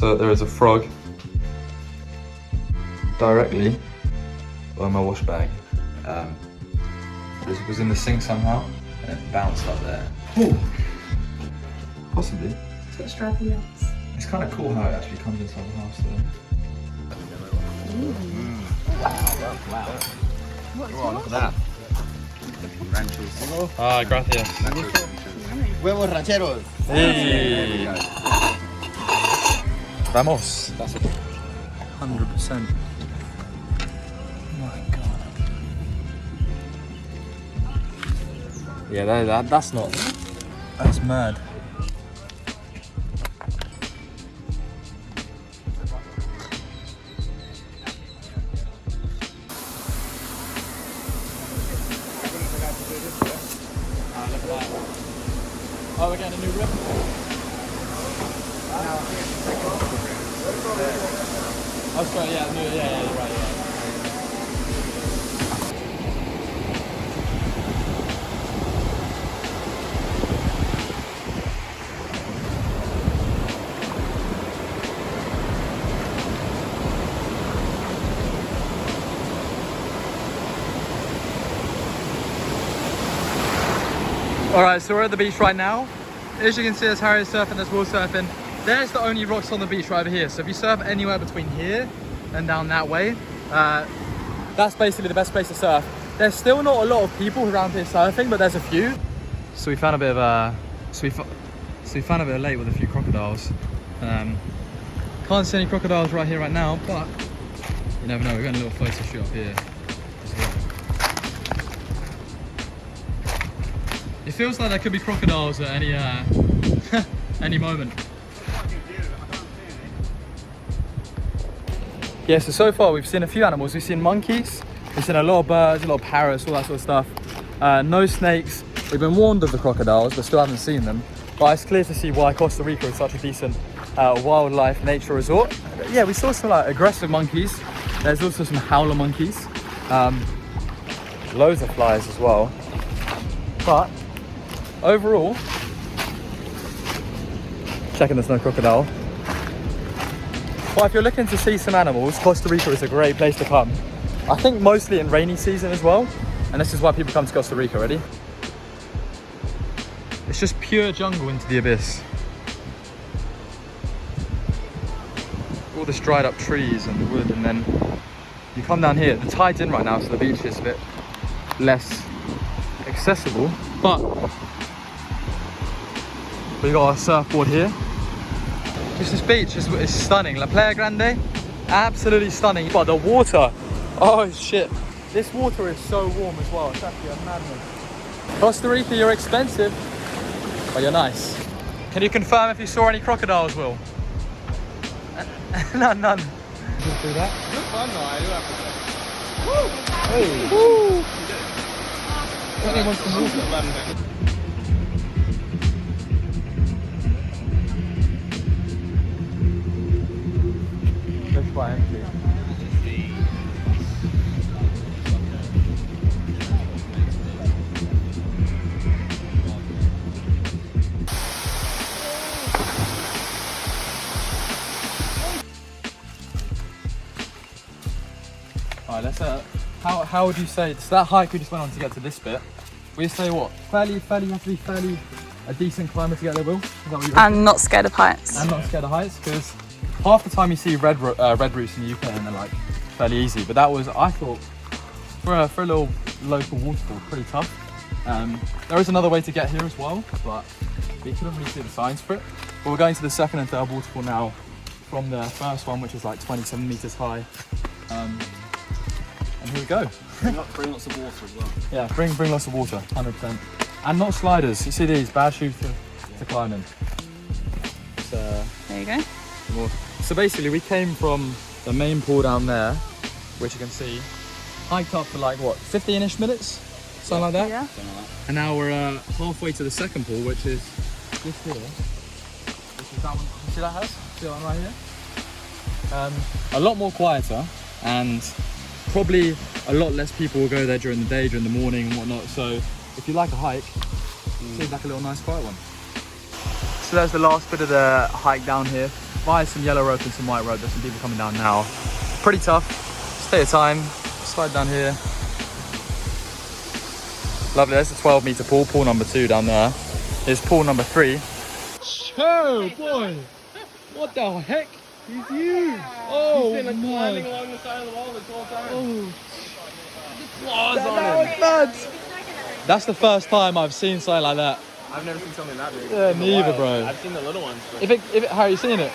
So there is a frog directly on my wash bag. It was in the sink somehow and it bounced up there. Ooh. Possibly. It's got stripy legs. It's kind of cool how it actually comes inside the house though. Wow. Oh, look at that. Ranchos. Ah, gracias. Huevos rancheros. Hey. Vamos. 100%. My God. Yeah, that's not. That's mad. Oh, we're getting a new rip. Oh, sorry, yeah, you're right, Alright, so we're at the beach right now. As you can see, there's Harrier surfing, there's wall surfing. There's the only rocks on the beach right over here. So if you surf anywhere between here and down that way, that's basically the best place to surf. There's still not a lot of people around here surfing, but there's a few. So we found a bit of a, we found a bit of lake with a few crocodiles. Can't see any crocodiles right here, right now, but you never know. We've got a little photo shoot up here as well. It feels like there could be crocodiles at any any moment. Yeah, so far we've seen a few animals. We've seen monkeys, we've seen a lot of birds, a lot of parrots, all that sort of stuff. No snakes. We've been warned of the crocodiles, but still haven't seen them. But it's clear to see why Costa Rica is such a decent wildlife nature resort. Yeah, we saw some like aggressive monkeys. There's also some howler monkeys. Loads of flies as well. But overall, checking there's no crocodile. But if you're looking to see some animals, Costa Rica is a great place to come. I think mostly in rainy season as well. And this is why people come to Costa Rica, ready? It's just pure jungle into the abyss. All this dried up trees and wood, and then you come down here. The tide's in right now, so the beach is a bit less accessible, but we got a surfboard here. This beach is stunning. La Playa Grande, absolutely stunning. But the water, oh shit. This water is so warm as well. It's actually a madness. Costa Rica, you're expensive, but you're nice. Can you confirm if you saw any crocodiles, Will? None. Just do that. Good fun though, I do have to say. Woo! Hey! Woo! Anyone can move it. That's quite empty. Alright, let's how would you say, so that hike we just went on to get to this bit, we say what? Fairly, you have to be fairly a decent climber to get there, Will? Is that what you reckon? And not scared of heights. And not scared of heights, because half the time you see red roofs in the UK and they're like fairly easy, but that was, I thought, for a little local waterfall, pretty tough. There is another way to get here as well, but we couldn't really see the signs for it. But we're going to the second and third waterfall now from the first one, which is like 27 meters high. And here we go. Bring lots of water as well. Yeah, bring lots of water, 100%. And not sliders. You see these, bad shoes to climb in. So, There you go. so basically we came from the main pool down there, which you can see, hiked up for like what, 15-ish minutes? Something like that? Yeah. And now we're halfway to the second pool, which is this here. Which is that one. You see that house? See that one right here? A lot more quieter, and probably a lot less people will go there during the day, during the morning and whatnot. So if you like a hike, seems like a little nice quiet one. So there's the last bit of the hike down here. via some yellow rope and some white rope. There's some people coming down now. Pretty tough. Just take your time. Slide down here. Lovely. There's a 12-meter pool. Pool number 2 down there. Here's pool number 3. Oh boy! What the heck? He's huge! Oh He's been climbing along the side of the wall this whole time. Claws on him. Nuts. That's the first time I've seen something like that. I've never seen something that big. Yeah, neither, bro. I've seen the little ones. But... If it, how are you seeing it?